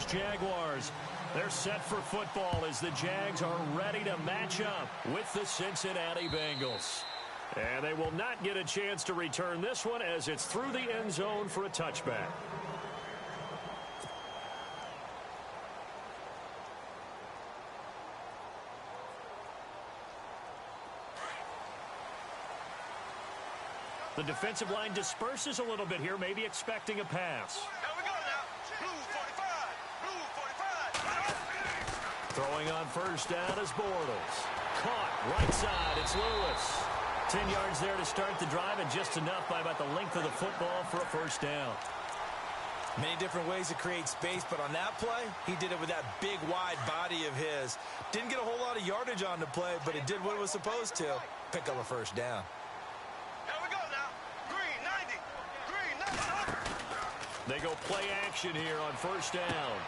these Jaguars. They're set for football as the Jags are ready to match up with the Cincinnati Bengals. And they will not get a chance to return this one as it's through the end zone for a touchback. The defensive line disperses a little bit here, maybe expecting a pass. Here we go now. Blue 45. Blue 45. Throwing on first down is Bortles. Caught right side. It's Lewis. 10 yards there to start the drive and just enough by about the length of the football for a first down. Many different ways to create space, but on that play, he did it with that big, wide body of his. Didn't get a whole lot of yardage on the play, but it did what it was supposed to. Pick up a first down. They go play action here on first down.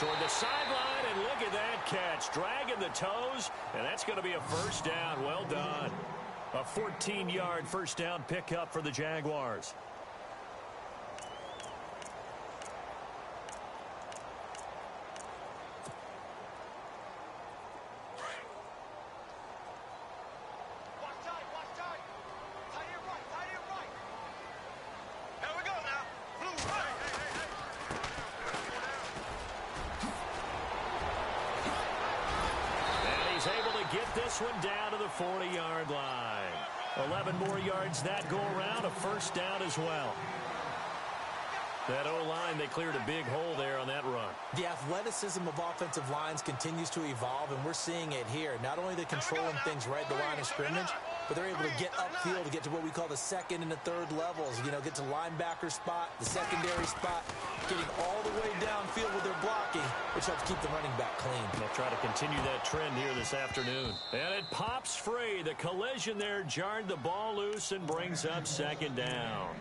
Toward the sideline, and look at that catch. Dragging the toes, and that's going to be a first down. Well done. A 14-yard first down pickup for the Jaguars. This one down to the 40-yard line. 11 more yards that go around, a first down as well. That O-line, they cleared a big hole there on that run. The athleticism of offensive lines continues to evolve, and we're seeing it here. Not only are they controlling things right at the line of scrimmage, but they're able to get upfield to get to what we call the second and the third levels. You know, get to linebacker spot, the secondary spot, getting all the way downfield with their blocking, which helps keep the running back clean. They'll try to continue that trend here this afternoon. And it pops free. The collision there jarred the ball loose and brings up second down.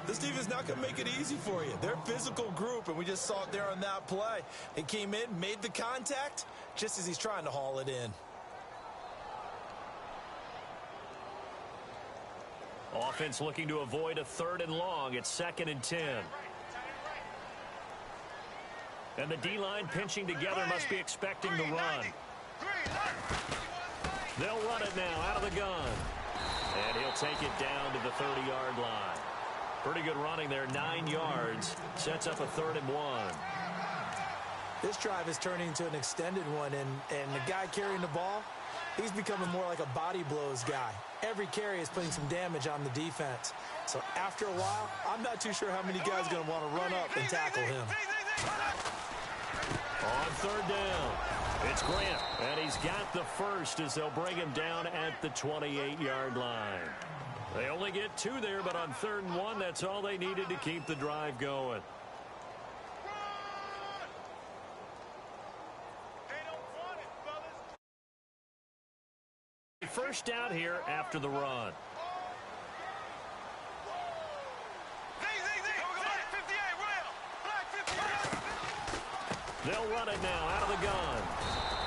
This team is not going to make it easy for you. They're a physical group, and we just saw it there on that play. They came in, made the contact, just as he's trying to haul it in. Offense looking to avoid a 3rd and long. It's 2nd and 10. And the D-line pinching together must be expecting the run. They'll run it now out of the gun. And he'll take it down to the 30-yard line. Pretty good running there, 9 yards. Sets up a 3rd and 1. This drive is turning into an extended one, and the guy carrying the ball, he's becoming more like a body blows guy. Every carry is putting some damage on the defense. So after a while, I'm not too sure how many guys are going to want to run up and tackle him. On 3rd down, it's Grant, and he's got the first as they'll bring him down at the 28-yard line. They only get 2 there, but on 3rd and 1, that's all they needed to keep the drive going. First down here after the run. They'll run it now out of the gun.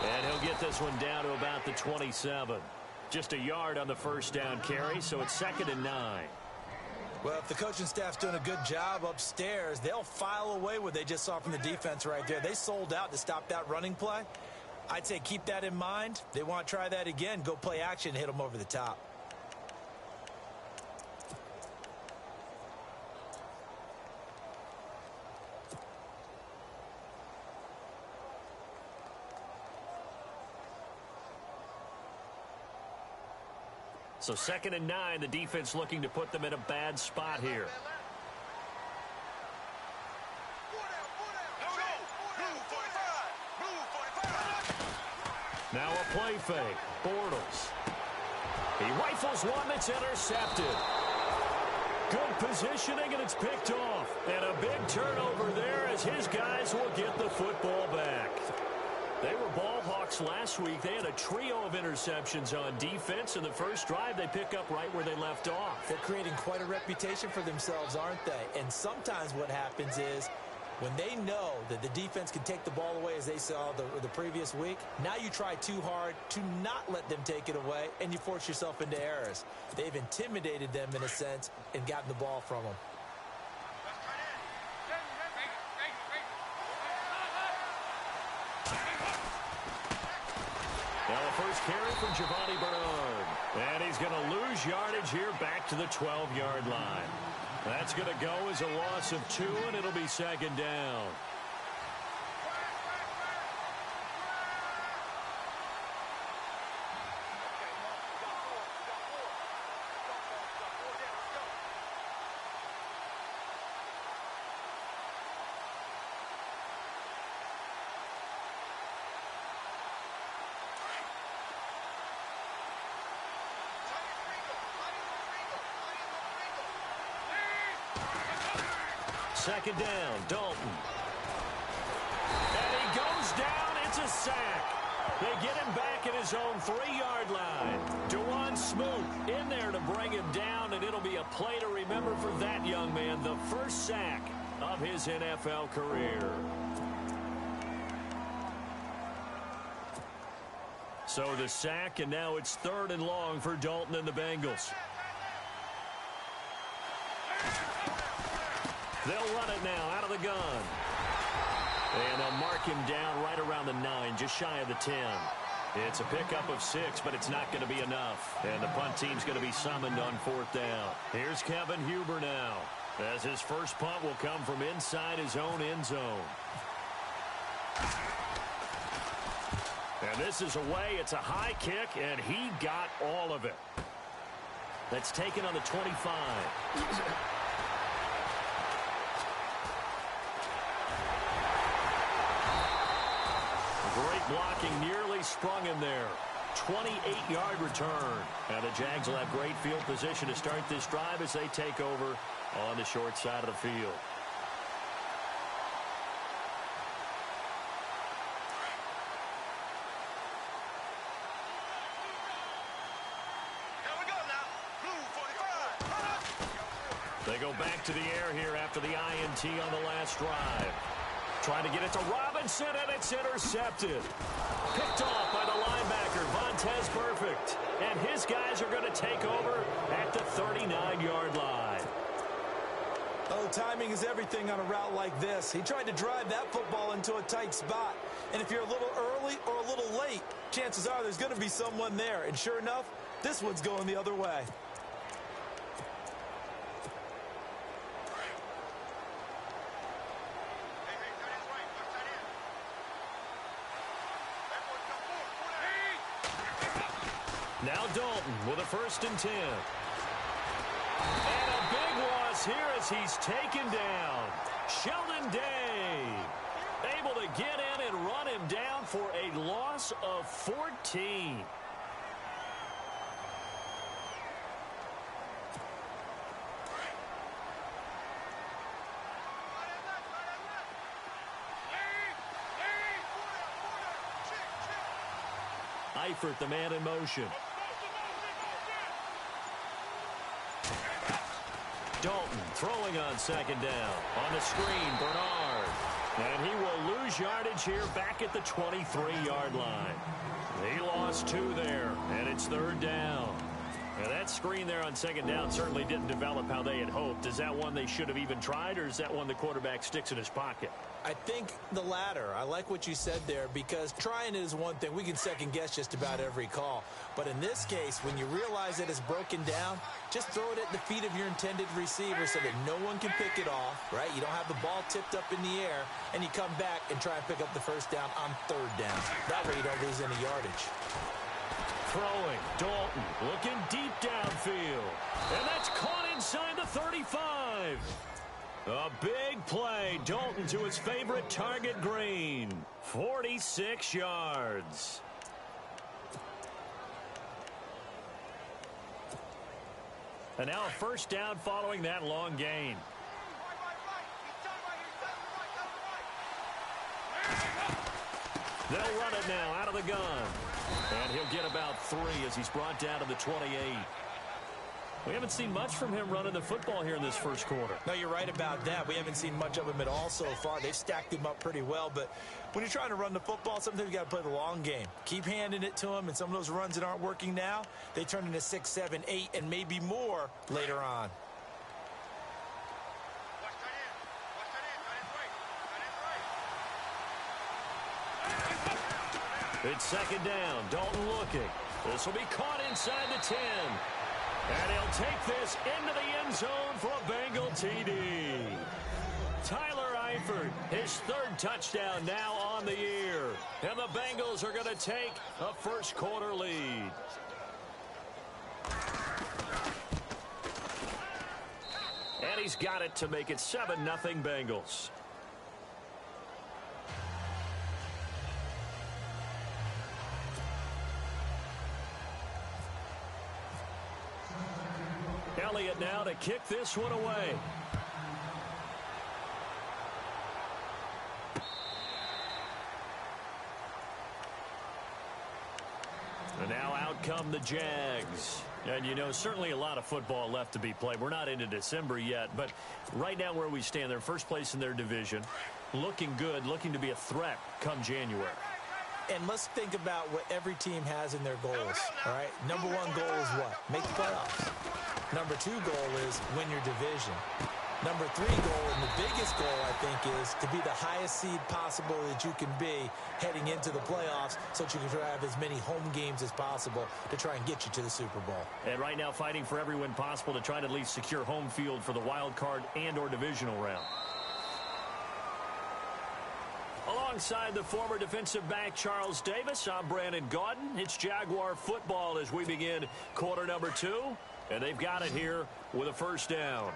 And he'll get this one down to about the 27. Just a yard on the first down carry, so it's 2nd and 9. Well, if the coaching staff's doing a good job upstairs, they'll file away what they just saw from the defense right there. They sold out to stop that running play. I'd say keep that in mind. They want to try that again. Go play action, hit them over the top. So 2nd and 9, the defense looking to put them in a bad spot here. Now a play fake. Bortles. He rifles one that's intercepted. Good positioning, and it's picked off. And a big turnover there as his guys will get the football back. They were ball hawks last week. They had a trio of interceptions on defense. In the first drive, they pick up right where they left off. They're creating quite a reputation for themselves, aren't they? And sometimes what happens is when they know that the defense can take the ball away, as they saw the previous week, now you try too hard to not let them take it away, and you force yourself into errors. They've intimidated them, in a sense, and gotten the ball from them. first carry for Giovanni Bernard. And he's going to lose yardage here back to the 12-yard line. That's going to go as a loss of 2, and it'll be second down. Second down, Dalton. And he goes down. It's a sack. They get him back at his own 3-yard line. Dewan Smoot in there to bring him down, and it'll be a play to remember for that young man. The first sack of his NFL career. So the sack, and now it's 3rd and long for Dalton and the Bengals. They'll run it now out of the gun. And they'll mark him down right around the 9, just shy of the 10. It's a pickup of 6, but it's not going to be enough. And the punt team's going to be summoned on 4th down. Here's Kevin Huber now, as his first punt will come from inside his own end zone. And this is away. It's a high kick, and he got all of it. That's taken on the 25. Great blocking, nearly sprung him there. 28-yard return. And the Jags will have great field position to start this drive as they take over on the short side of the field. They go back to the air here after the INT on the last drive. Trying to get it to Robinson, and it's intercepted. Picked off by the linebacker, Vontaze Burfict. And his guys are going to take over at the 39-yard line. Oh, timing is everything on a route like this. He tried to drive that football into a tight spot. And if you're a little early or a little late, chances are there's going to be someone there. And sure enough, this one's going the other way. Now Dalton with a 1st and 10. And a big loss here as he's taken down. Sheldon Day able to get in and run him down for a loss of 14. Eifert, the man in motion. Dalton throwing on 2nd down. On the screen, Bernard. And he will lose yardage here back at the 23-yard line. He lost 2 there, and it's 3rd down. Now that screen there on 2nd down certainly didn't develop how they had hoped. Is that one they should have even tried, or is that one the quarterback sticks in his pocket? I think the latter. I like what you said there, because trying it is one thing. We can second guess just about every call. But in this case, when you realize that it's broken down, just throw it at the feet of your intended receiver so that no one can pick it off, right? You don't have the ball tipped up in the air, and you come back and try and pick up the 1st down on 3rd down. That way you don't lose any yardage. Throwing, Dalton looking deep downfield. And that's caught inside the 35. A big play. Dalton to his favorite target, Green. 46 yards. And now a 1st down following that long gain. They'll run it now out of the gun. And he'll get about 3 as he's brought down to the 28. We haven't seen much from him running the football here in this 1st quarter. No, you're right about that. We haven't seen much of him at all so far. They've stacked him up pretty well. But when you're trying to run the football, sometimes you got to play the long game. Keep handing it to him, and some of those runs that aren't working now, they turn into 6, 7, 8, and maybe more later on. It's second down. Dalton looking. This will be caught inside the 10. And he'll take this into the end zone for a Bengal TD. Tyler Eifert, his third touchdown now on the year. And the Bengals are going to take a first-quarter lead. And he's got it to make it 7-0 Bengals. Elliott now to kick this one away. And now out come the Jags. And, you know, certainly a lot of football left to be played. We're not into December yet, but right now where we stand, they're first place in their division. Looking good, looking to be a threat come January. And let's think about what every team has in their goals, all right? Number one goal is what? Make the playoffs. Number two goal is win your division. Number three goal, and the biggest goal, I think, is to be the highest seed possible that you can be heading into the playoffs so that you can have as many home games as possible to try and get you to the Super Bowl. And right now fighting for every win possible to try to at least secure home field for the wild card and or divisional round. Alongside the former defensive back Charles Davis, I'm Brandon Gaudin. It's Jaguar football as we begin quarter number 2. And they've got it here with a first down.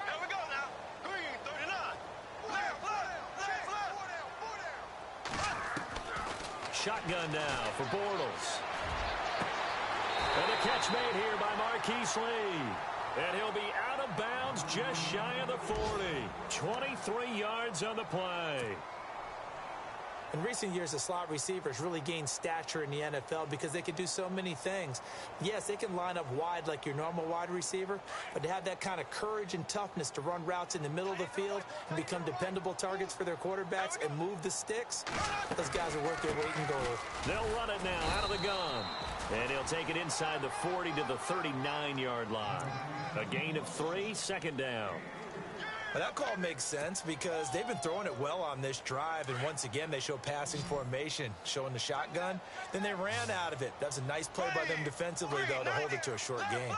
Here we go now. Green 39. Left. Shotgun now for Bortles. And a catch made here by Marquise Lee. And he'll be out of bounds just shy of the 40. 23 yards on the play. In recent years, the slot receivers really gained stature in the NFL because they can do so many things. Yes, they can line up wide like your normal wide receiver, but to have that kind of courage and toughness to run routes in the middle of the field and become dependable targets for their quarterbacks and move the sticks, those guys are worth their weight in gold. They'll run it now out of the gun. And he'll take it inside the 40 to the 39-yard line. A gain of 3, second down. Well, that call makes sense because they've been throwing it well on this drive, and once again they show passing formation, showing the shotgun. Then they ran out of it. That's a nice play by them defensively, though, to hold it to a short gain.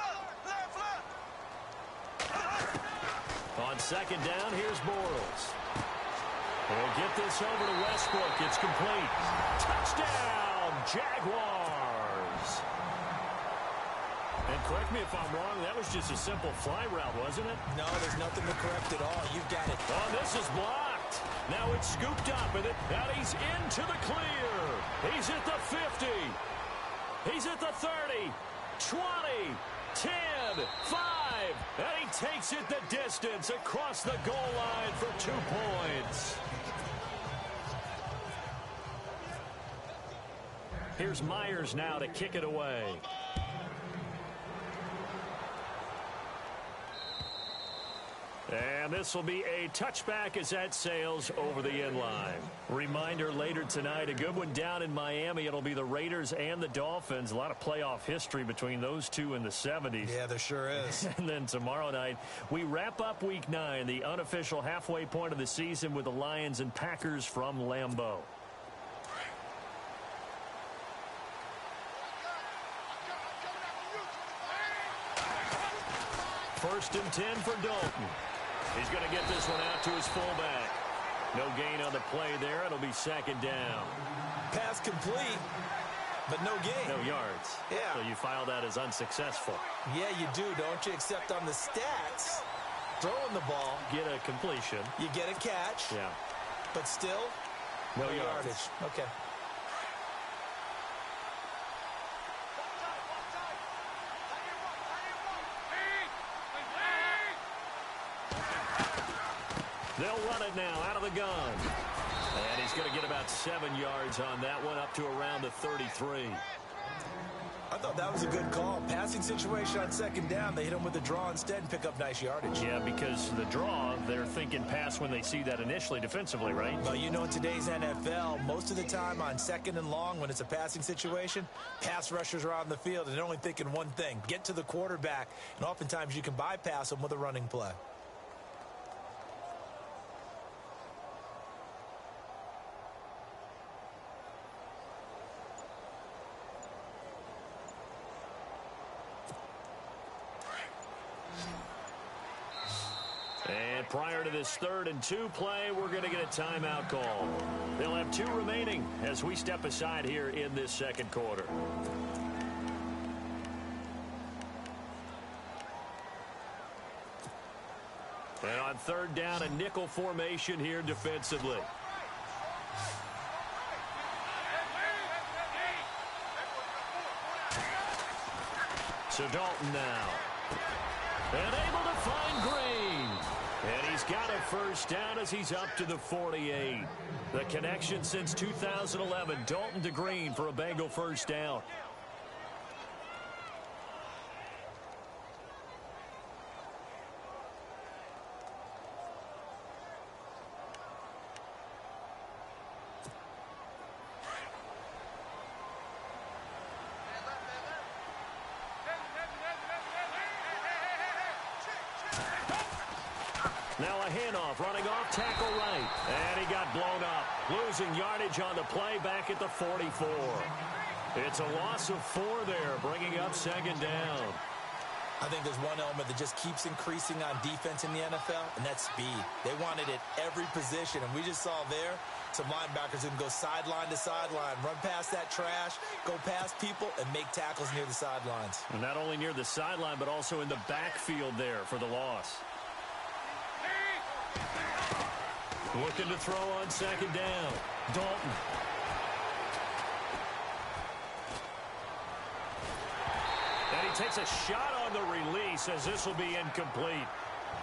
On second down, here's Bortles. We'll get this over to Westbrook. It's complete. Touchdown, Jaguars. And correct me if I'm wrong, that was just a simple fly route, wasn't it? No, there's nothing to correct at all. You've got it. Oh, this is blocked. Now it's scooped up with it, and he's into the clear. He's at the 50. He's at the 30, 20, 10, 5, and he takes it the distance across the goal line for 2 points. Here's Myers now to kick it away. And this will be a touchback as that sails over the end line. Reminder later tonight, a good one down in Miami. It'll be the Raiders and the Dolphins. A lot of playoff history between those two in the 70s. Yeah, there sure is. And then tomorrow night, we wrap up Week 9, the unofficial halfway point of the season with the Lions and Packers from Lambeau. First and 10 for Dalton. He's going to get this one out to his fullback. No gain on the play there. It'll be second down. Pass complete, but no gain. No yards. Yeah. So you file that as unsuccessful. Yeah, you do, don't you? Except on the stats, throwing the ball. Get a completion. You get a catch. Yeah. But still, no yardage. Okay. They'll run it now out of the gun. And he's going to get about 7 yards on that one, up to around the 33. I thought that was a good call. Passing situation on second down. They hit him with the draw instead and pick up nice yardage. Yeah, because the draw, they're thinking pass when they see that initially defensively, right? Well, you know, in today's NFL, most of the time on second and long, when it's a passing situation, pass rushers are on the field and they're only thinking one thing, get to the quarterback. And oftentimes you can bypass them with a running play. prior to this 3rd and 2 play, we're going to get a timeout call. They'll have 2 remaining as we step aside here in this second quarter. And on 3rd down, a nickel formation here defensively. So Dalton now. And able to find Green. And he's got a first down as he's up to the 48. The connection since 2011. Dalton to Green for a Bengal first down. Now a handoff, running off, tackle right. And he got blown up. Losing yardage on the play back at the 44. It's a loss of 4 there, bringing up 2nd down. I think there's one element that just keeps increasing on defense in the NFL, and that's speed. They want it at every position, and we just saw there some linebackers who can go sideline to sideline, run past that trash, go past people, and make tackles near the sidelines. And not only near the sideline, but also in the backfield there for the loss. Looking to throw on 2nd down. Dalton. And he takes a shot on the release as this will be incomplete.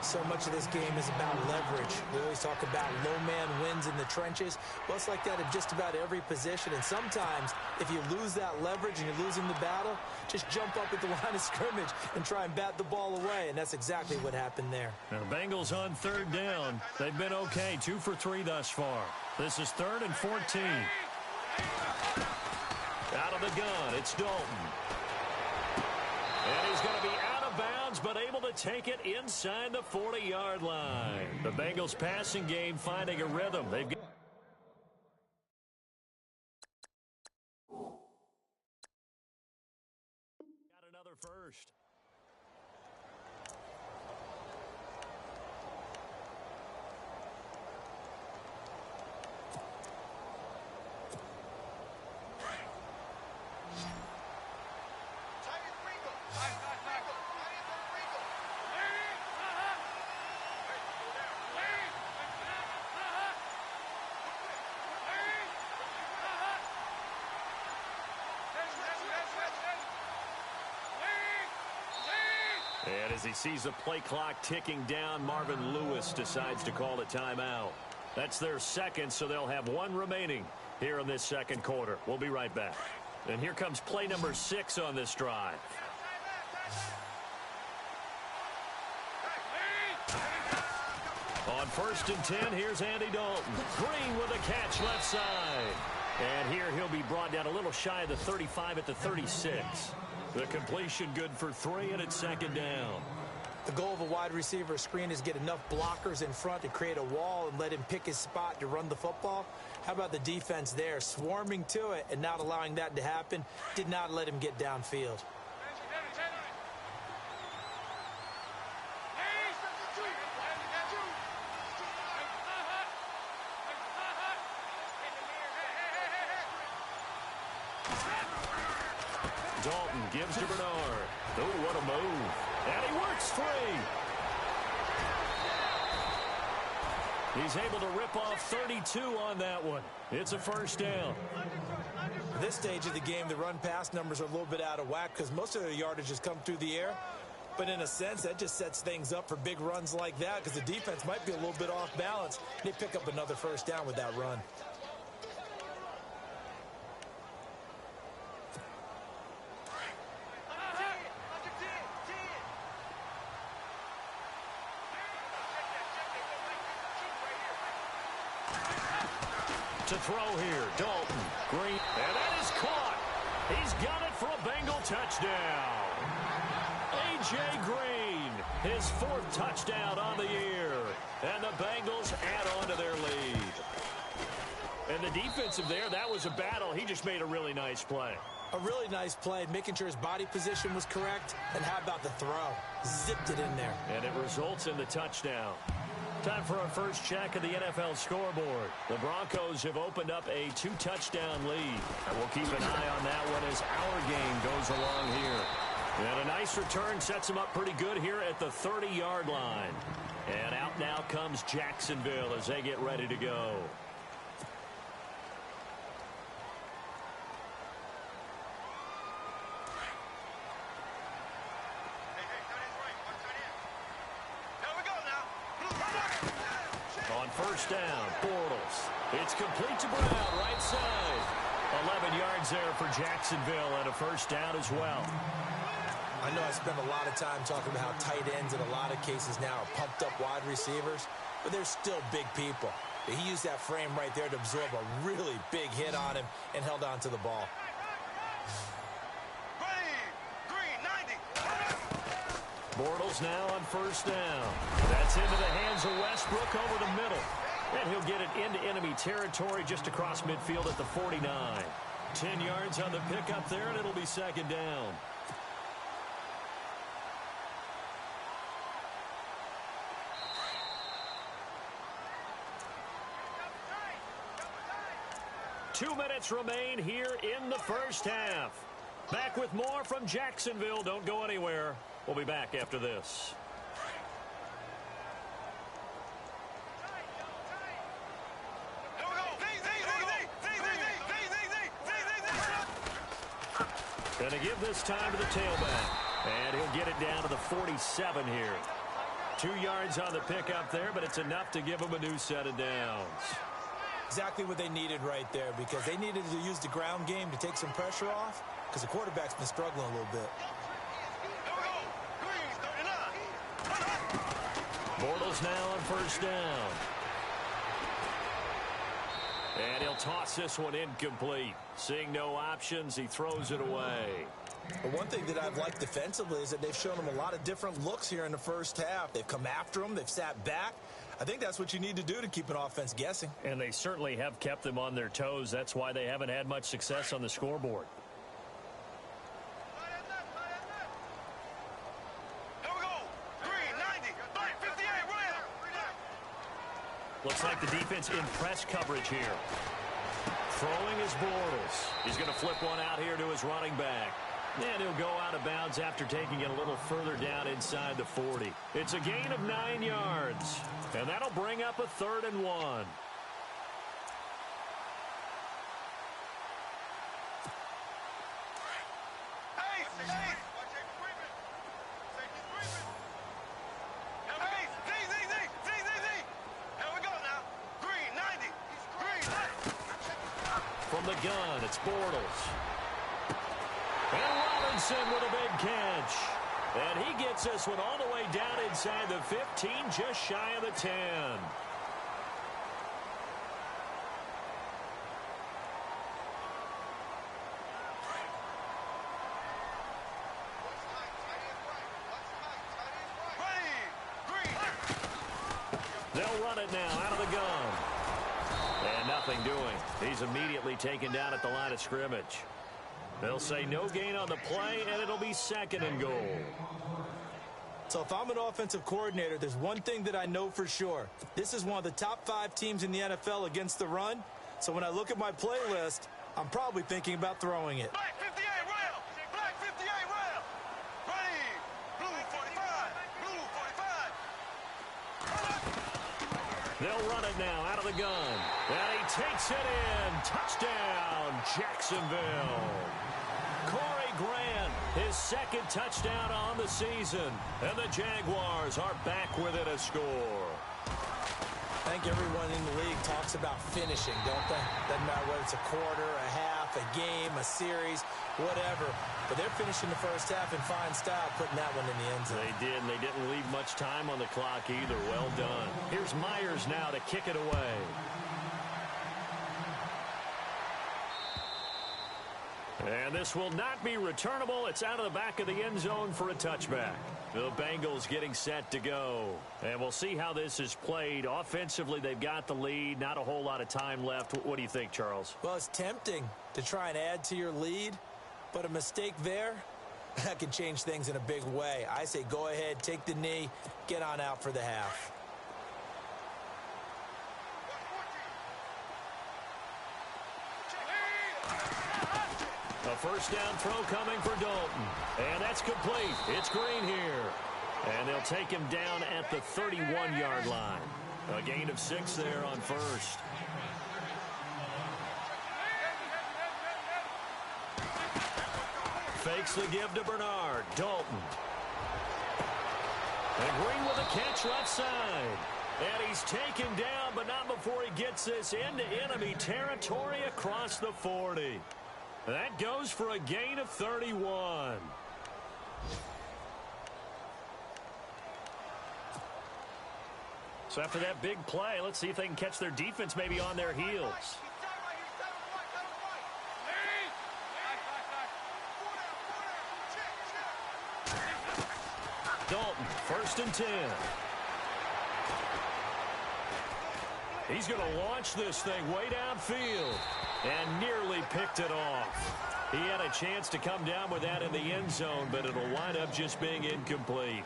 So much of this game is about leverage. We always talk about low man wins in the trenches. Well, it's like that in just about every position. And sometimes, if you lose that leverage and you're losing the battle, just jump up at the line of scrimmage and try and bat the ball away. And that's exactly what happened there. Now, the Bengals on 3rd down. They've been okay, 2 for 3 thus far. This is 3rd and 14. Out of the gun, it's Dalton. And he's going to be out of bounds, but able to take it inside the 40-yard line. The Bengals passing game finding a rhythm. They've got another first. And as he sees the play clock ticking down, Marvin Lewis decides to call a timeout. That's their 2nd, so they'll have 1 remaining here in this 2nd quarter. We'll be right back. And here comes play number 6 on this drive. On 1st and 10, here's Andy Dalton. Green with a catch left side. And here he'll be brought down a little shy of the 35 at the 36. The completion good for 3, and it's 2nd down. The goal of a wide receiver screen is get enough blockers in front to create a wall and let him pick his spot to run the football. How about the defense there, swarming to it and not allowing that to happen? Did not let him get downfield. Dalton gives to Bernard. Oh, what a move. And he works 3. He's able to rip off 32 on that one. It's a first down. At this stage of the game, the run-pass numbers are a little bit out of whack because most of their yardage has come through the air. But in a sense, that just sets things up for big runs like that because the defense might be a little bit off balance. They pick up another first down with that run. To throw here, Dalton. Green, and that is caught. He's got it for a Bengal touchdown. A.J. Green, his 4th touchdown on the year. And the Bengals add on to their lead. And the defensive there, that was a battle. He just made a really nice play. A really nice play, making sure his body position was correct. And how about the throw? Zipped it in there. And it results in the touchdown. Time for our first check of the NFL scoreboard. The Broncos have opened up a 2-touchdown lead. And we'll keep an eye on that one as our game goes along here. And a nice return sets them up pretty good here at the 30-yard line. And out now comes Jacksonville as they get ready to go. On first down, Bortles. It's complete to Brown, right side. 11 yards there for Jacksonville and a first down as well. I know I spend a lot of time talking about how tight ends in a lot of cases now are pumped up wide receivers, but they're still big people. He used that frame right there to absorb a really big hit on him and held on to the ball. Bortles now on first down. That's into the hands of Westbrook over the middle. And he'll get it into enemy territory just across midfield at the 49. 10 yards on the pickup there, and it'll be second down. Two minutes remain here in the first half. Back with more from Jacksonville. Don't go anywhere. We'll be back after this. Going to give this time to the tailback. And he'll get it down to the 47 here. 2 yards on the pickup there, but it's enough to give him a new set of downs. Exactly what they needed right there, because they needed to use the ground game to take some pressure off, because the quarterback's been struggling a little bit. Bortles now on first down. And he'll toss this one incomplete. Seeing no options, he throws it away. But one thing that I've liked defensively is that they've shown him a lot of different looks here in the first half. They've come after him. They've sat back. I think that's what you need to do to keep an offense guessing. And they certainly have kept them on their toes. That's why they haven't had much success on the scoreboard. Looks like the defense in press coverage here. Throwing is Bortles. He's going to flip one out here to his running back. And he'll go out of bounds after taking it a little further down inside the 40. It's a gain of 9 yards. And that'll bring up a 3rd and 1. From the gun, it's Bortles. And Robinson with a big catch. And he gets this one all the way down inside the 15, just shy of the 10. They'll run it now out of the gun. And nothing doing. He's immediately taken down at the line of scrimmage. They'll say no gain on the play, and it'll be 2nd and goal. So if I'm an offensive coordinator, there's one thing that I know for sure. This is one of the top 5 teams in the NFL against the run. So when I look at my playlist, I'm probably thinking about throwing it. Black 58 rail! Black 58 rail! Ready! Blue 45! Blue 45! They'll run it now out of the gun. And he takes it in. Touchdown, Jacksonville. Corey Grant, his 2nd touchdown on the season. And the Jaguars are back within a score. I think everyone in the league talks about finishing, don't they? Doesn't matter whether it's a quarter, a half, a game, a series, whatever. But they're finishing the first half in fine style, putting that one in the end zone. They did, and they didn't leave much time on the clock either. Well done. Here's Myers now to kick it away. And this will not be returnable. It's out of the back of the end zone for a touchback. The Bengals getting set to go. And we'll see how this is played. Offensively, they've got the lead. Not a whole lot of time left. What do you think, Charles? Well, it's tempting to try and add to your lead, but a mistake there, that can change things in a big way. I say go ahead, take the knee, get on out for the half. A first down throw coming for Dalton. And that's complete. It's Green here. And they'll take him down at the 31-yard line. A gain of 6 there on first. Fakes the give to Bernard. Dalton. And Green with a catch left side. And he's taken down, but not before he gets this into enemy territory across the 40. That goes for a gain of 31. So after that big play, let's see if they can catch their defense maybe on their heels. Dalton, 1st and 10. He's going to launch this thing way downfield and nearly picked it off. He had a chance to come down with that in the end zone, but it'll wind up just being incomplete.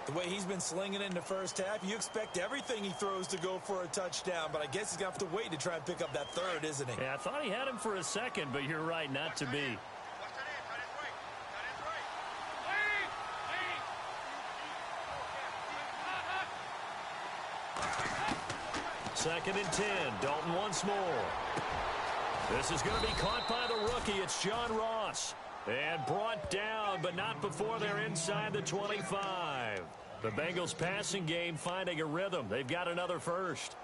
The way he's been slinging it in the first half, you expect everything he throws to go for a touchdown, but I guess he's going to have to wait to try and pick up that third, isn't he? Yeah, I thought he had him for a second, but you're right, not to be. 2nd and 10. Dalton once more. This is going to be caught by the rookie. It's John Ross. And brought down, but not before they're inside the 25. The Bengals passing game finding a rhythm. They've got another first.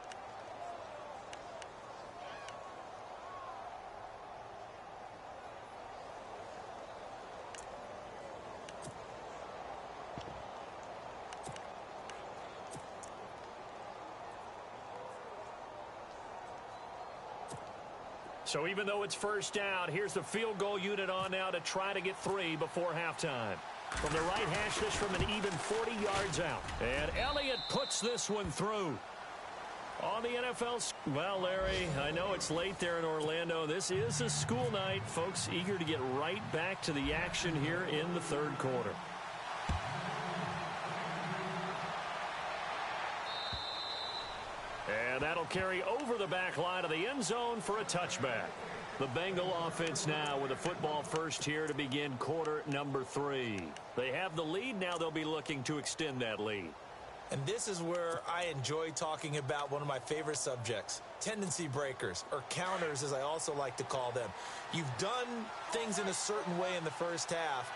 So even though it's first down, here's the field goal unit on now to try to get 3 before halftime. From the right hash, this from an even 40 yards out. And Elliott puts this one through. On the NFL, well, Larry, I know it's late there in Orlando. This is a school night. Folks eager to get right back to the action here in the third quarter. And that'll carry over the back line of the end zone for a touchback. The Bengal offense now with a football first here to begin quarter number 3. They have the lead. Now they'll be looking to extend that lead. And this is where I enjoy talking about one of my favorite subjects, tendency breakers, or counters as I also like to call them. You've done things in a certain way in the first half,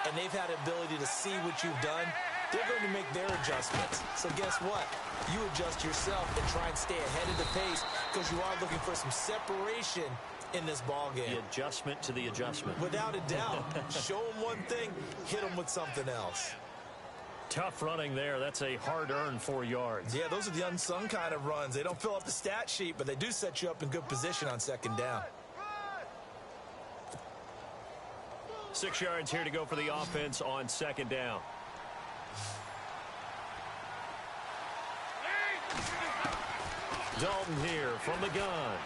and they've had ability to see what you've done. They're going to make their adjustments. So guess what? You adjust yourself and try and stay ahead of the pace because you are looking for some separation in this ball game. The adjustment to the adjustment. Without a doubt. Show them one thing, hit them with something else. Tough running there. That's a hard-earned 4 yards. Yeah, those are the unsung kind of runs. They don't fill up the stat sheet, but they do set you up in good position on second down. 6 yards here to go for the offense on second down. Dalton here from the gun.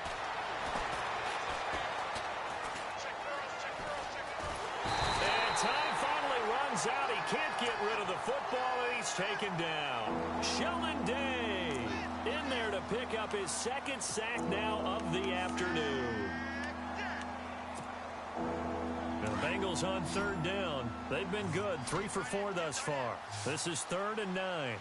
And time finally runs out. He can't get rid of the football, and he's taken down. Sheldon Day in there to pick up his 2nd sack now of the afternoon. Now the Bengals on 3rd down. They've been good, 3 for 4 thus far. This is 3rd and 9.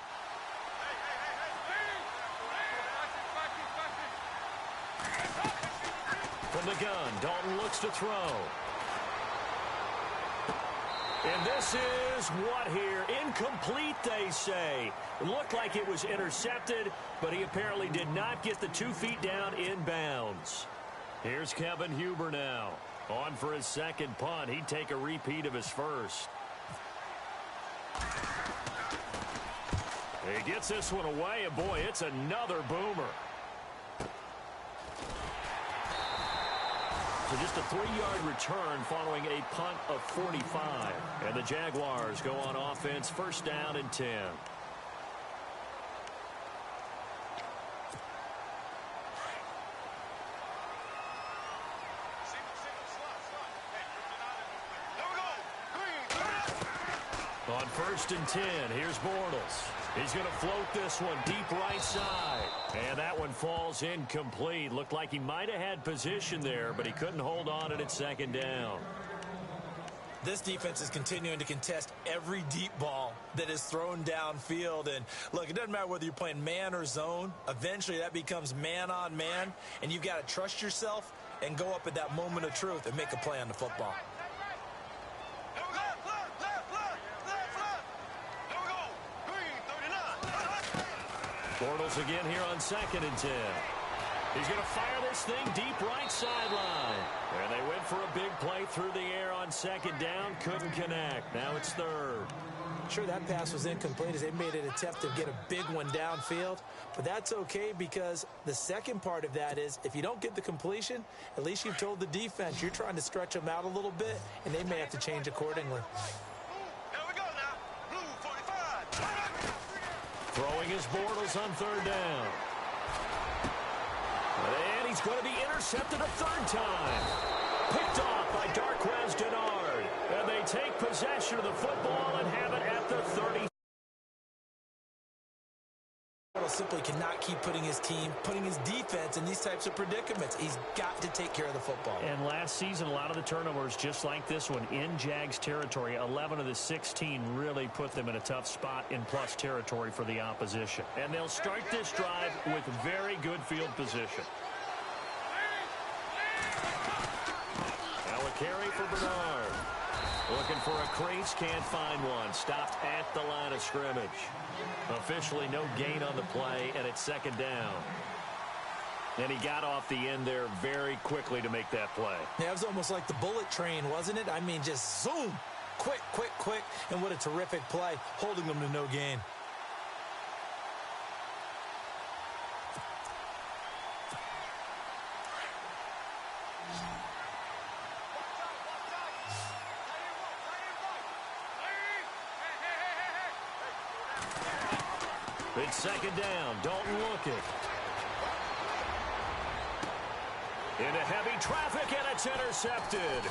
From the gun, Dalton looks to throw. And this is what here? Incomplete, they say. It looked like it was intercepted, but he apparently did not get the 2 feet down in bounds. Here's Kevin Huber now. On for his 2nd punt. He'd take a repeat of his first. He gets this one away, and boy, it's another boomer. So just a 3-yard return following a punt of 45. And the Jaguars go on offense, 1st down and 10. On 1st and 10, here's Bortles. He's going to float this one deep right side. And that one falls incomplete. Looked like he might have had position there, but he couldn't hold on at 2nd down. This defense is continuing to contest every deep ball that is thrown downfield. And, look, it doesn't matter whether you're playing man or zone. Eventually, that becomes man-on-man, and you've got to trust yourself and go up at that moment of truth and make a play on the football. Bortles again here on 2nd and 10. He's going to fire this thing deep right sideline. And they went for a big play through the air on 2nd down. Couldn't connect. Now it's 3rd. Sure, that pass was incomplete as they made an attempt to get a big one downfield. But that's okay because the second part of that is if you don't get the completion, at least you've told the defense you're trying to stretch them out a little bit, and they may have to change accordingly. Throwing his Bortles on 3rd down. And he's going to be intercepted a 3rd time. Picked off by Darquez Denard. And they take possession of the football and have it at the 30. Simply cannot keep putting his defense in these types of predicaments. He's got to take care of the football. And last season, a lot of the turnovers, just like this one, in Jags territory, 11 of the 16 really put them in a tough spot in plus territory for the opposition. And they'll start this drive with very good field position. Now a carry for Bernard. Looking for a crease, can't find one. Stopped at the line of scrimmage. Officially no gain on the play, and it's 2nd down. And he got off the end there very quickly to make that play. Yeah, it was almost like the bullet train, wasn't it? I mean, just zoom. Quick, quick, quick. And what a terrific play, holding them to no gain. It's 2nd down. Dalton Lockett. Into heavy traffic, and it's intercepted.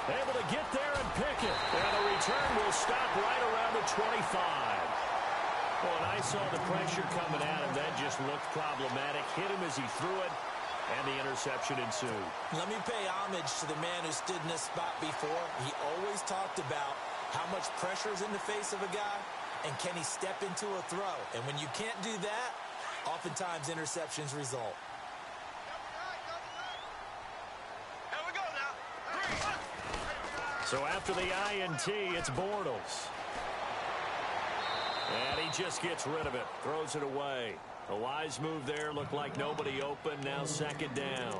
Able to get there and pick it. And the return will stop right around the 25. Well, and I saw the pressure coming at him. That just looked problematic. Hit him as he threw it, and the interception ensued. Let me pay homage to the man who stood in this spot before. He always talked about how much pressure is in the face of a guy, and can he step into a throw? And when you can't do that, oftentimes interceptions result. So after the INT, it's Bortles. And he just gets rid of it, throws it away. A wise move there, looked like nobody open, now 2nd down.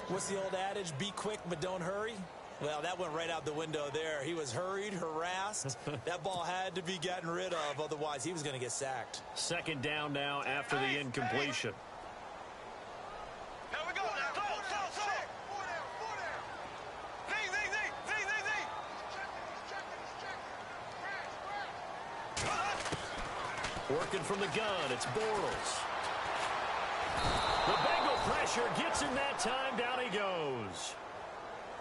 What's the old adage, be quick but don't hurry? Well, that went right out the window there. He was hurried, harassed. That ball had to be gotten rid of, otherwise he was going to get sacked. 2nd down now after the incompletion. Here we go now. Slow. Working from the gun, it's Bortles. The Bengal pressure gets him that time, down he goes.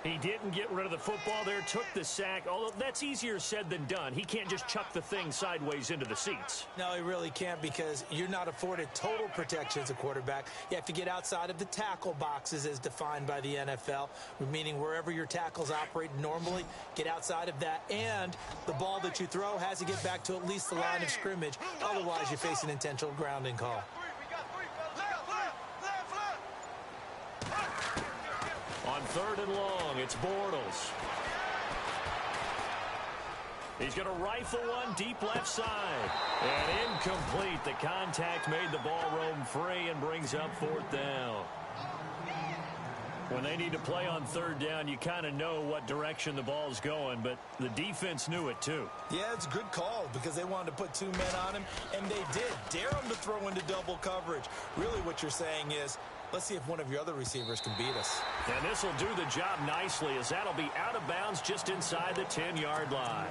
He didn't get rid of the football there, took the sack, although that's easier said than done. He can't just chuck the thing sideways into the seats. No, he really can't because you're not afforded total protection as a quarterback. You have to get outside of the tackle boxes as defined by the NFL, meaning wherever your tackles operate normally, get outside of that, and the ball that you throw has to get back to at least the line of scrimmage. Otherwise, you face an intentional grounding call. On 3rd and long, it's Bortles. He's going to rifle one deep left side. And incomplete. The contact made the ball roam free and brings up 4th down. When they need to play on 3rd down, you kind of know what direction the ball's going, but the defense knew it too. Yeah, it's a good call because they wanted to put 2 men on him, and they did. Dare him to throw into double coverage. Really what you're saying is, let's see if one of your other receivers can beat us. And this will do the job nicely as that'll be out of bounds just inside the 10-yard line.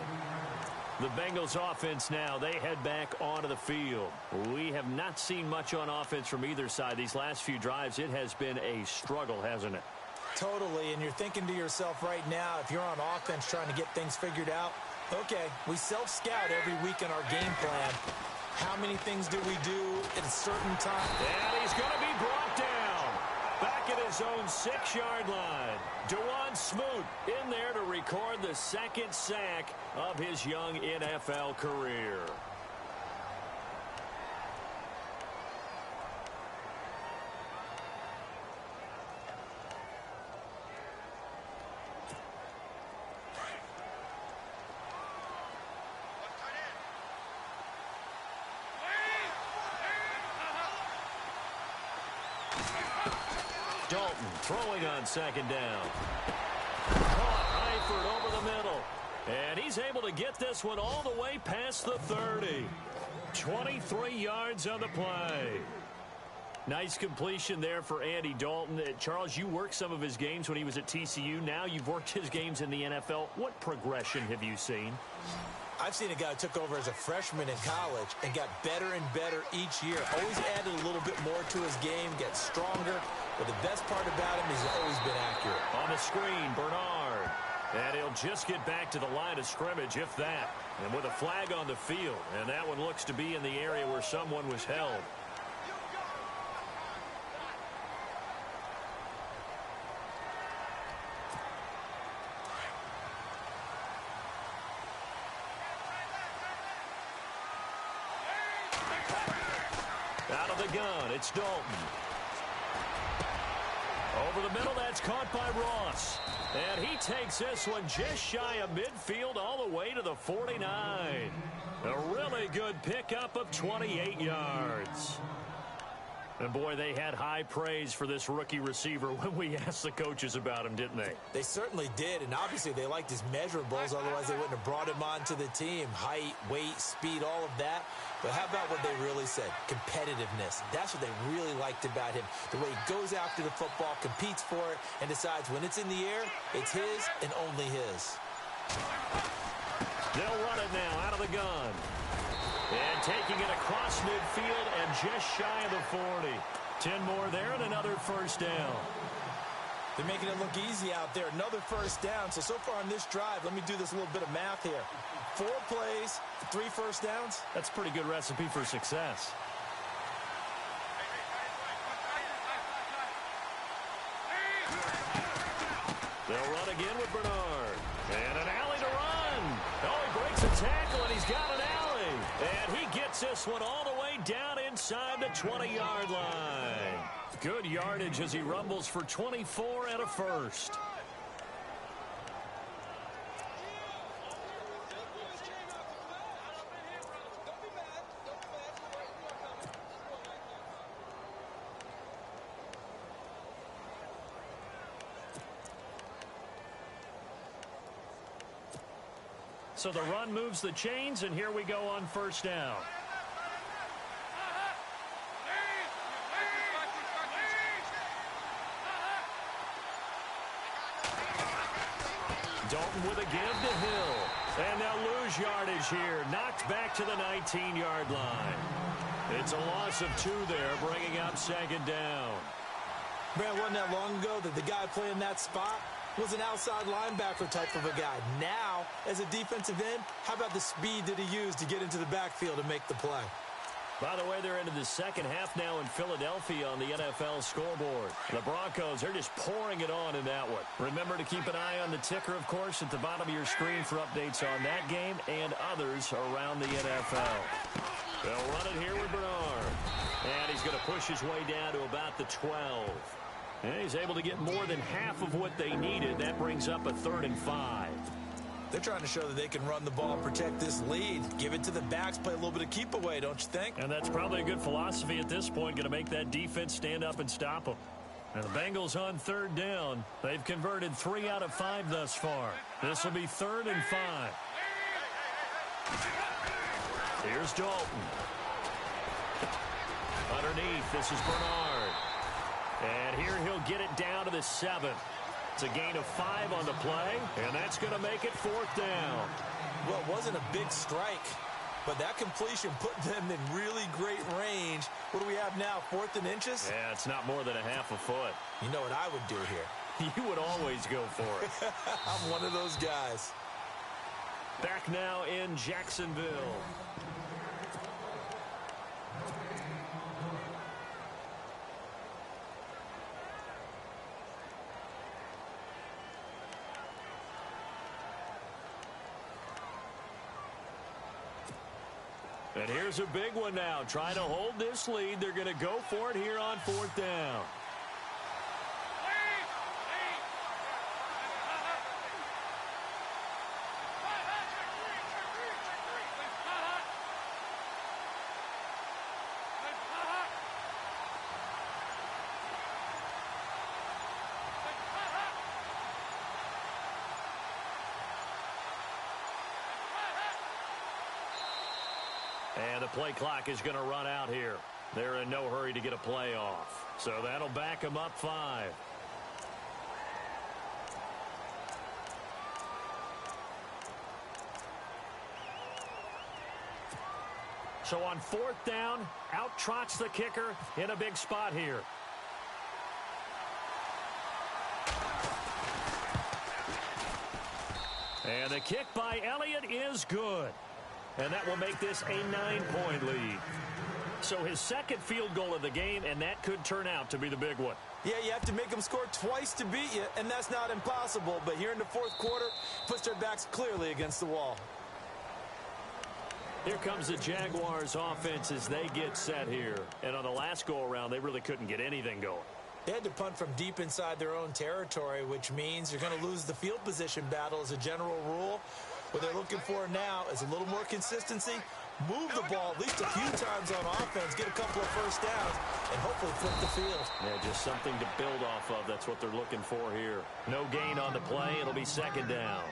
The Bengals offense now, they head back onto the field. We have not seen much on offense from either side. These last few drives, it has been a struggle, hasn't it? Totally, and you're thinking to yourself right now, if you're on offense trying to get things figured out, Okay, we self-scout every week in our game plan. How many things do we do at a certain time? And he's going to be brought down. Back at his own 6-yard line. DeJuan Smoot in there to record the second sack of his young NFL career. Dalton throwing on second down. Caught Eifert over the middle. And he's able to get this one all the way past the 30. 23 yards on the play. Nice completion there for Andy Dalton. Charles, you worked some of his games when he was at TCU. Now you've worked his games in the NFL. What progression have you seen? I've seen a guy who took over as a freshman in college and got better and better each year. Always added a little bit more to his game, gets stronger. But the best part about him is he's always been accurate. On the screen, Bernard. And he'll just get back to the line of scrimmage, if that. And with a flag on the field. And that one looks to be in the area where someone was held. Out of the gun, it's Dalton. Over the middle, that's caught by Ross. And he takes this one just shy of midfield all the way to the 49. A really good pickup of 28 yards. And, boy, they had high praise for this rookie receiver when we asked the coaches about him, didn't they? They certainly did, and obviously they liked his measurables. Otherwise, they wouldn't have brought him onto the team. Height, weight, speed, all of that. But how about what they really said? Competitiveness. That's what they really liked about him. The way he goes after the football, competes for it, and decides when it's in the air, it's his and only his. They'll run it now out of the gun. And taking it across midfield and just shy of the 40. 10 more there and another first down. They're making it look easy out there. Another first down. So far on this drive, let me do this little bit of math here. 4 plays, 3 first downs. That's a pretty good recipe for success. They'll run again with Bernard. And an alley to run. Oh, he breaks a tackle, and he's got an alley. And he gets this one all the way down inside the 20-yard line. Good yardage as he rumbles for 24 and a first. So the run moves the chains, and here we go on first down. Dalton with a give to Hill. And they'll lose yardage here. Knocked back to the 19-yard line. It's a loss of 2 there, bringing up second down. Man, wasn't that long ago that the guy playing that spot was an outside linebacker type of a guy. Now, as a defensive end, how about the speed that he used to get into the backfield and make the play? By the way, they're into the second half now in Philadelphia on the NFL scoreboard. The Broncos are just pouring it on in that one. Remember to keep an eye on the ticker, of course, at the bottom of your screen for updates on that game and others around the NFL. They'll run it here with Bernard. And he's going to push his way down to about the 12. And he's able to get more than half of what they needed. That brings up a 3rd and 5. They're trying to show that they can run the ball, protect this lead, give it to the backs, play a little bit of keep away, don't you think? And that's probably a good philosophy at this point, going to make that defense stand up and stop them. And the Bengals on 3rd down. They've converted 3 out of 5 thus far. This will be 3rd and 5. Here's Dalton. Underneath, this is Bernard. And here he'll get it down to the 7. It's a gain of 5 on the play, and that's going to make it 4th down. Well, it wasn't a big strike, but that completion put them in really great range. What do we have now, 4th and inches? Yeah, it's not more than a half a foot. You know what I would do here? You would always go for it. I'm one of those guys. Back now in Jacksonville. And here's a big one now. Trying to hold this lead. They're going to go for it here on 4th down. And the play clock is going to run out here. They're in no hurry to get a play off. So that'll back them up 5. So on 4th down, out trots the kicker in a big spot here. And the kick by Elliott is good. And that will make this a 9-point lead. So his second field goal of the game, and that could turn out to be the big one. Yeah, you have to make them score twice to beat you, and that's not impossible. But here in the 4th quarter, puts their backs clearly against the wall. Here comes the Jaguars offense as they get set here. And on the last go-around, they really couldn't get anything going. They had to punt from deep inside their own territory, which means you're going to lose the field position battle as a general rule. What they're looking for now is a little more consistency, move the ball at least a few times on offense, get a couple of first downs, and hopefully flip the field. Yeah, just something to build off of. That's what they're looking for here. No gain on the play. It'll be 2nd down.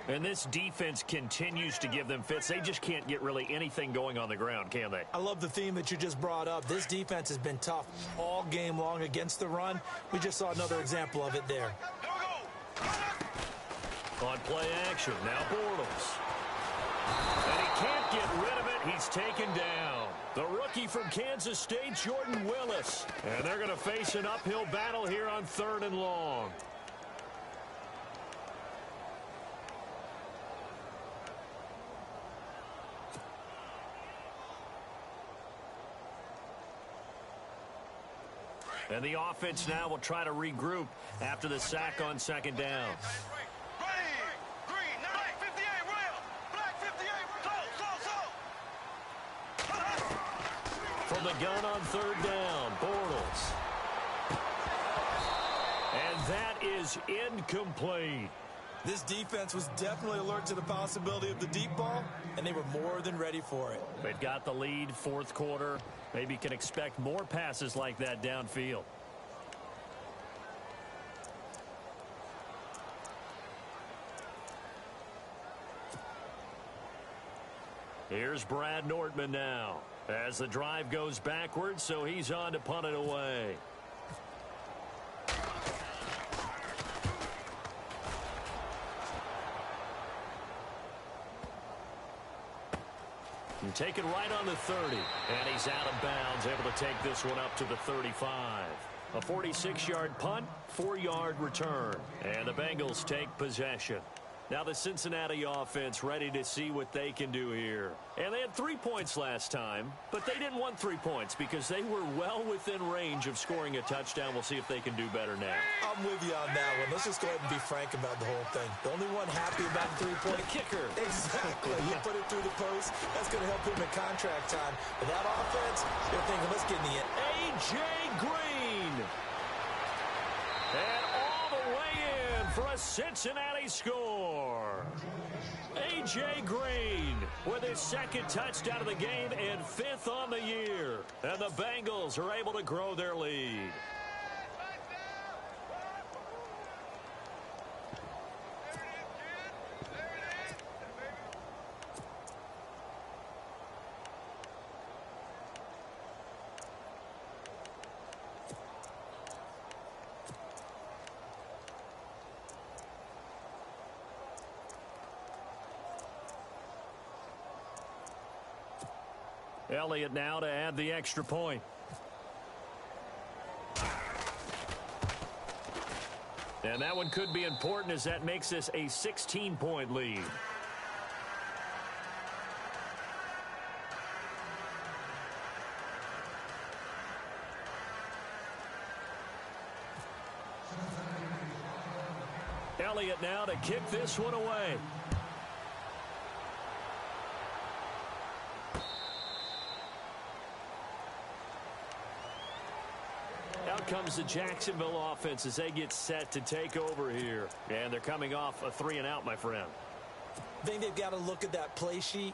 And this defense continues to give them fits. They just can't get really anything going on the ground, can they? I love the theme that you just brought up. This defense has been tough all game long against the run. We just saw another example of it there. On play action, now Bortles. And he can't get rid of it. He's taken down. The rookie from Kansas State, Jordan Willis. And they're going to face an uphill battle here on 3rd and long. And the offense now will try to regroup after the sack on 2nd down. From the gun on 3rd down, Bortles. And that is incomplete. This defense was definitely alert to the possibility of the deep ball, and they were more than ready for it. They've got the lead, 4th quarter. Maybe can expect more passes like that downfield. Here's Brad Nordman now as the drive goes backwards, so he's on to punt it away. And take it right on the 30. And he's out of bounds, able to take this one up to the 35. A 46-yard punt, 4-yard return. And the Bengals take possession. Now the Cincinnati offense ready to see what they can do here. And they had 3 points last time, but they didn't want 3 points because they were well within range of scoring a touchdown. We'll see if they can do better now. I'm with you on that one. Let's just go ahead and be frank about the whole thing. The only one happy about the 3-point kicker. Exactly. You put it through the post. That's going to help him in contract time. But that offense, they're thinking, let's get in the end. A.J. Green. And all the way in for a Cincinnati score. A.J. Green with his 2nd touchdown of the game and 5th on the year. And the Bengals are able to grow their lead. Elliott now to add the extra point. And that one could be important as that makes this a 16-point lead. Elliott now to kick this one away. Out comes the Jacksonville offense as they get set to take over here. And they're coming off a 3-and-out, my friend. I think they've got to look at that play sheet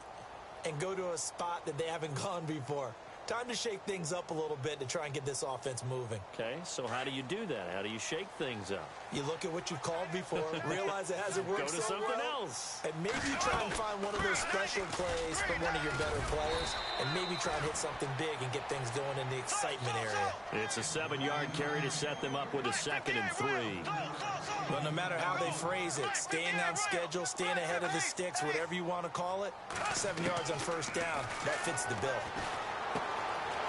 and go to a spot that they haven't gone before. Time to shake things up a little bit to try and get this offense moving. Okay, so how do you do that? How do you shake things up? You look at what you've called before, realize it hasn't worked Go to so something well, else. and maybe try and find one of those special plays from one of your better players, and maybe try and hit something big and get things going in the excitement area. It's a 7-yard carry to set them up with a 2nd and 3. But no matter how they phrase it, staying on schedule, staying ahead of the sticks, whatever you want to call it, 7 yards on first down, that fits the bill.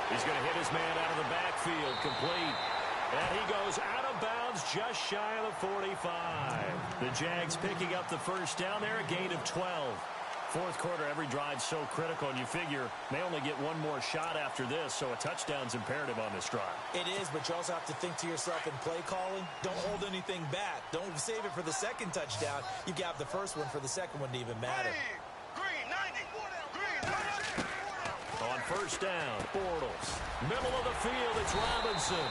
He's going to hit his man out of the backfield, complete. And he goes out of bounds just shy of the 45. The Jags picking up the first down there, a gain of 12. Fourth quarter, every drive so critical, and you figure they only get one more shot after this, so a touchdown's imperative on this drive. It is, but you also have to think to yourself in play calling, don't hold anything back. Don't save it for the second touchdown. You got the first one for the second one to even matter. Green 90. Green 90. On first down, Bortles. Middle of the field, it's Robinson.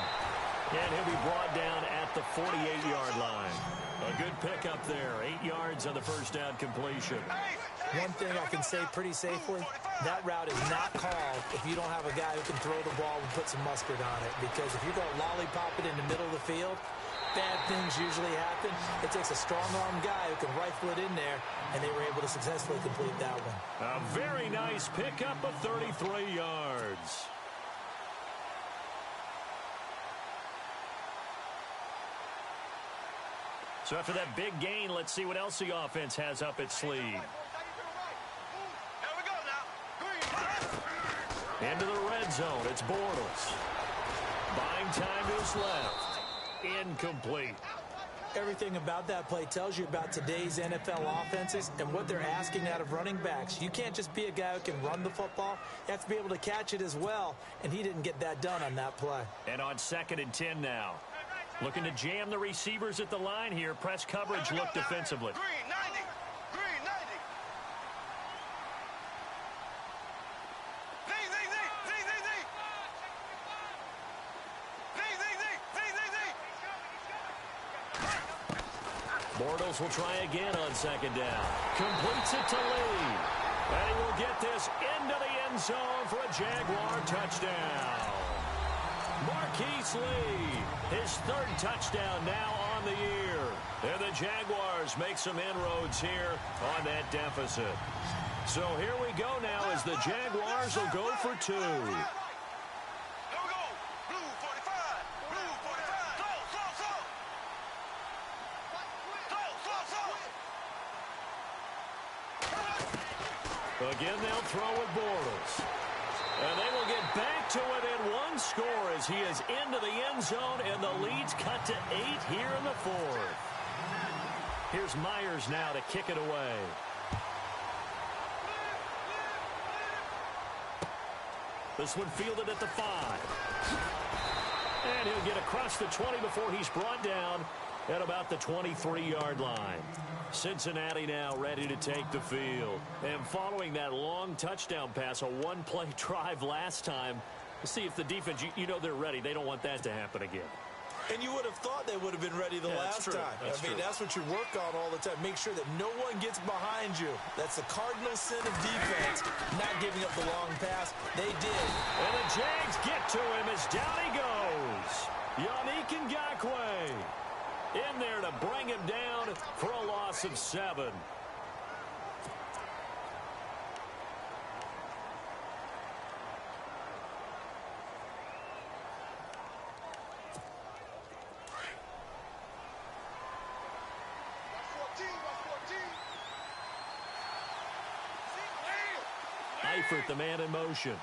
And he'll be brought down at the 48-yard line. A good pickup there. 8 yards on the first down completion. One thing I can say pretty safely, that route is not called if you don't have a guy who can throw the ball and put some mustard on it. Because if you're going to lollipop it in the middle of the field, bad things usually happen. It takes a strong-arm guy who can rifle it in there, and they were able to successfully complete that one. A very nice pickup of 33 yards. So after that big gain, let's see what else the offense has up its sleeve. Here we go now. Into the red zone, it's Bortles. Buying time to his left. Incomplete. Everything about that play tells you about today's NFL offenses and what they're asking out of running backs. You can't just be a guy who can run the football. You have to be able to catch it as well, and he didn't get that done on that play. And on 2nd and 10 now. Looking to jam the receivers at the line here. Press coverage look defensively. Green 90. Green 90. Bortles will try again on 2nd down. Completes it to Lee. And he will get this into the end zone for a Jaguar touchdown. Marquise Lee, his 3rd touchdown now on the year. And the Jaguars make some inroads here on that deficit. So here we go now as the Jaguars will go for 2. Here we go. Blue 45. Blue 45. Slow. Again, they'll throw with Bortles. And they will get back to within 1 score as he is into the end zone, and the lead's cut to 8 here in the 4th. Here's Myers now to kick it away. This one fielded at the 5. And he'll get across the 20 before he's brought down at about the 23-yard line. Cincinnati now ready to take the field. And following that long touchdown pass, a one-play drive last time, we'll see if the defense, you know they're ready. They don't want that to happen again. And you would have thought they would have been ready the last time. That's what you work on all the time. Make sure that no one gets behind you. That's the cardinal sin of defense, not giving up the long pass. They did. And the Jags get to him as down he goes. Yannick Ngakoue in there to bring him down for a loss of 7. Eifert, the man in motion.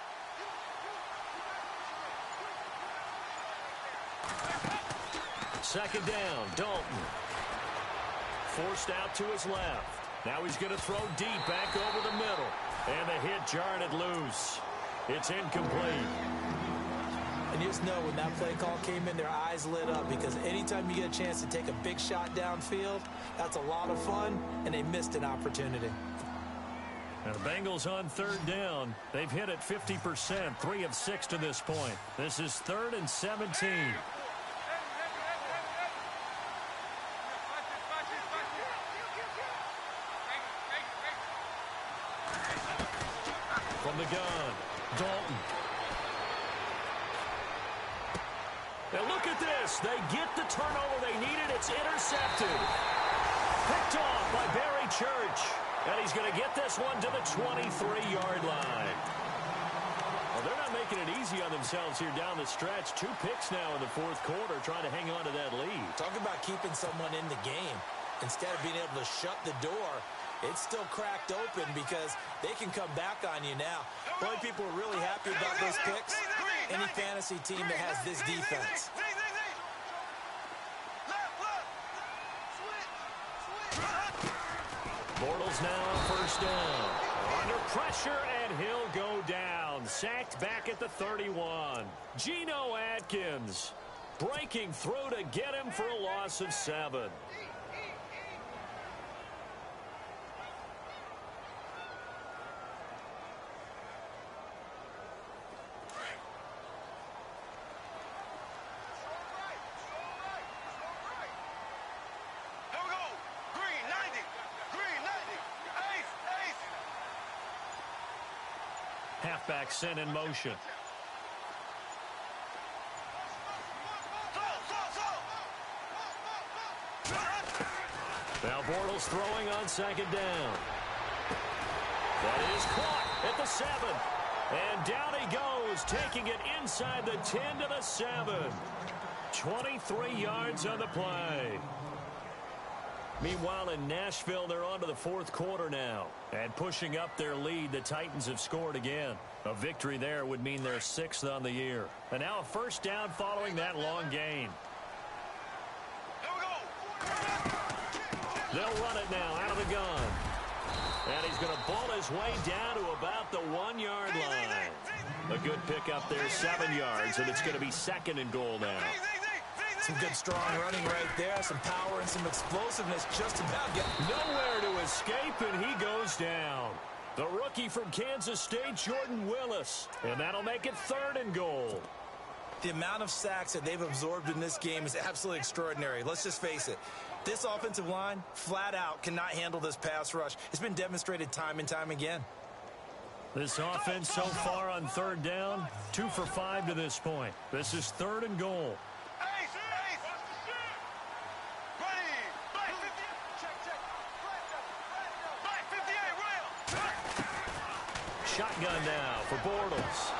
Second down, Dalton. Forced out to his left. Now he's going to throw deep back over the middle. And the hit jarred it loose. It's incomplete. And you just know when that play call came in, their eyes lit up, because anytime you get a chance to take a big shot downfield, that's a lot of fun, and they missed an opportunity. And the Bengals on third down. They've hit it 50%, 3 of 6 to this point. This is 3rd and 17. From the gun, Dalton. And look at this. They get the turnover they needed. It's intercepted. Picked off by Barry Church. And he's going to get this one to the 23-yard line. Well, they're not making it easy on themselves here down the stretch. 2 picks now in the fourth quarter, trying to hang on to that lead. Talk about keeping someone in the game. Instead of being able to shut the door, it's still cracked open because they can come back on you now. Boy, people are really happy about those picks. Any fantasy team that has this defense. Bortles now on first down. Under pressure, and he'll go down. Sacked back at the 31. Geno Atkins breaking through to get him for a loss of 7. Halfback sent in motion. Now Bortles throwing on second down. That is caught at the 7. And down he goes, taking it inside the 10 to the 7. 23 yards on the play. Meanwhile, in Nashville, they're on to the fourth quarter now. And pushing up their lead, the Titans have scored again. A victory there would mean they're 6th on the year. And now a first down following that long gain. They'll run it now out of the gun. And he's going to ball his way down to about the 1-yard line. A good pickup there, 7 yards, and it's going to be 2nd and goal now. Some good strong running right there, some power and some explosiveness just about nowhere to escape, and he goes down. The rookie from Kansas State, Jordan Willis, and that'll make it 3rd and goal. The amount of sacks that they've absorbed in this game is absolutely extraordinary. Let's just face it. This offensive line, flat out, cannot handle this pass rush. It's been demonstrated time and time again. This offense so far on 3rd down, 2 for 5 to this point. This is 3rd and goal. Shotgun now for Bortles.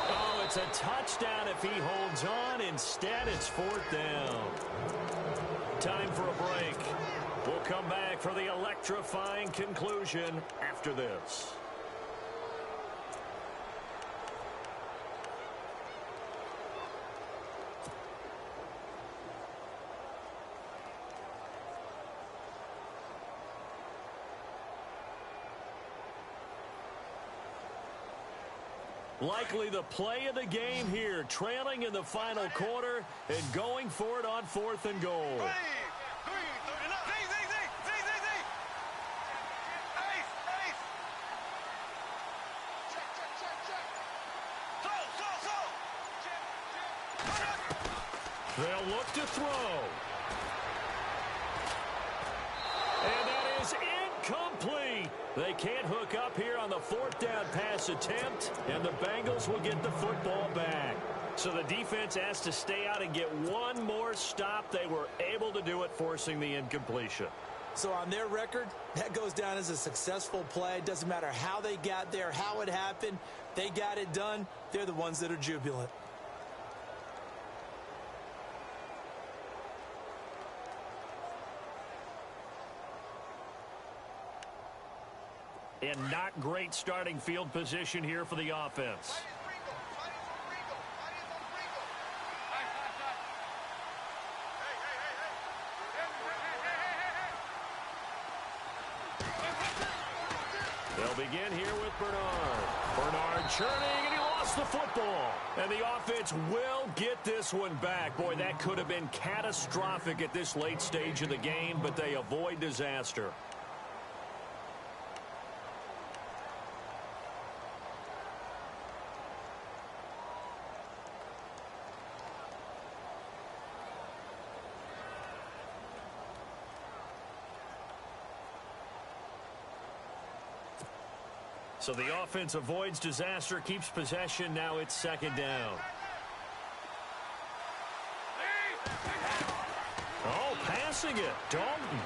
Oh, it's a touchdown if he holds on. Instead, it's 4th down. Time for a break. We'll come back for the electrifying conclusion after this. Likely the play of the game here, trailing in the final quarter and going for it on 4th and goal. They'll look to throw. And that is incomplete. They can't hook up here on the 4th down pass attempt, and the Bengals will get the football back. So the defense has to stay out and get one more stop. They were able to do it, forcing the incompletion. So on their record, that goes down as a successful play. It doesn't matter how they got there, how it happened. They got it done. They're the ones that are jubilant. And not great starting field position here for the offense. They'll begin here with Bernard. Bernard churning, and he lost lost the football. And the offense will get this one back. Boy, that could have been catastrophic at this late stage of the game, but they avoid disaster. So the offense avoids disaster, keeps possession. Now it's second down. Oh, passing it. Dalton.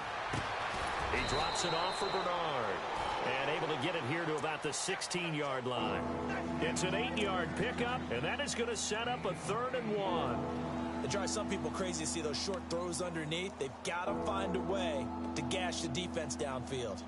He drops it off for Bernard. And able to get it here to about the 16-yard line. It's an 8-yard pickup, and that is going to set up a 3rd and 1. It drives some people crazy to see those short throws underneath. They've got to find a way to gash the defense downfield.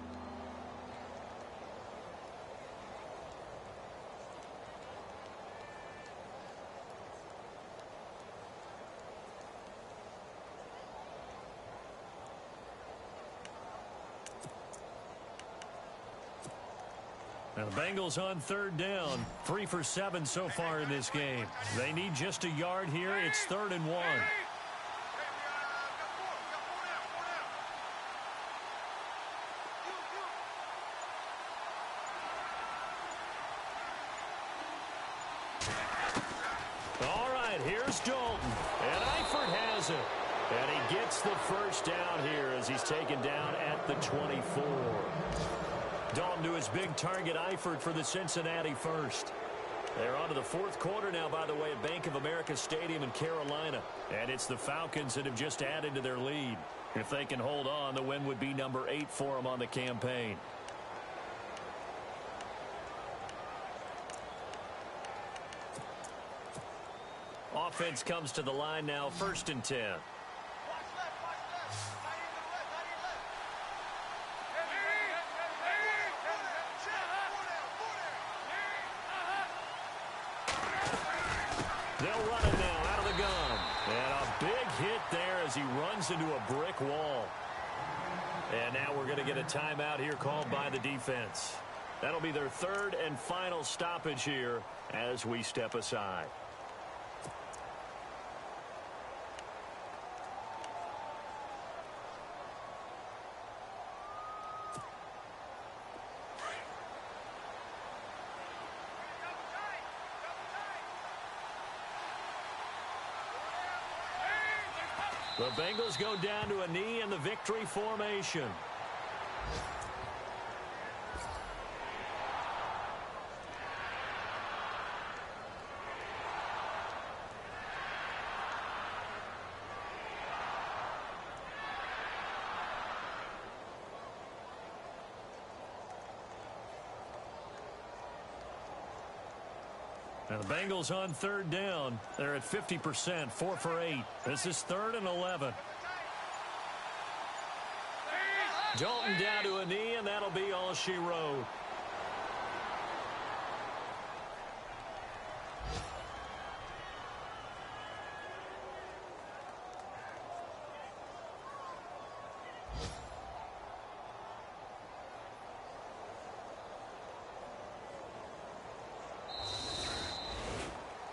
Now the Bengals on 3rd down. 3 for 7 so far in this game. They need just a yard here. It's 3rd and 1. All right, here's Dalton. And Eifert has it. And he gets the first down here as he's taken down at the 24. Dalton to his big target, Eifert, for the Cincinnati first. They're on to the 4th quarter now, by the way, at Bank of America Stadium in Carolina. And it's the Falcons that have just added to their lead. If they can hold on, the win would be number 8 for them on the campaign. Offense comes to the line now, 1st and 10. They'll run it now out of the gun. And a big hit there as he runs into a brick wall. And now we're going to get a timeout here called by the defense. That'll be their 3rd and final stoppage here as we step aside. The Bengals go down to a knee in the victory formation. Now the Bengals on 3rd down. They're at 50%, 4 for 8. This is 3rd and 11. Dalton down to a knee, and that'll be all she wrote.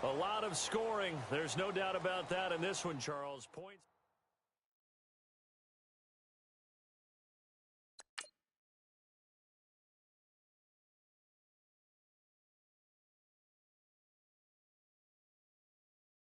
A lot of scoring. There's no doubt about that in this one, Charles. Points.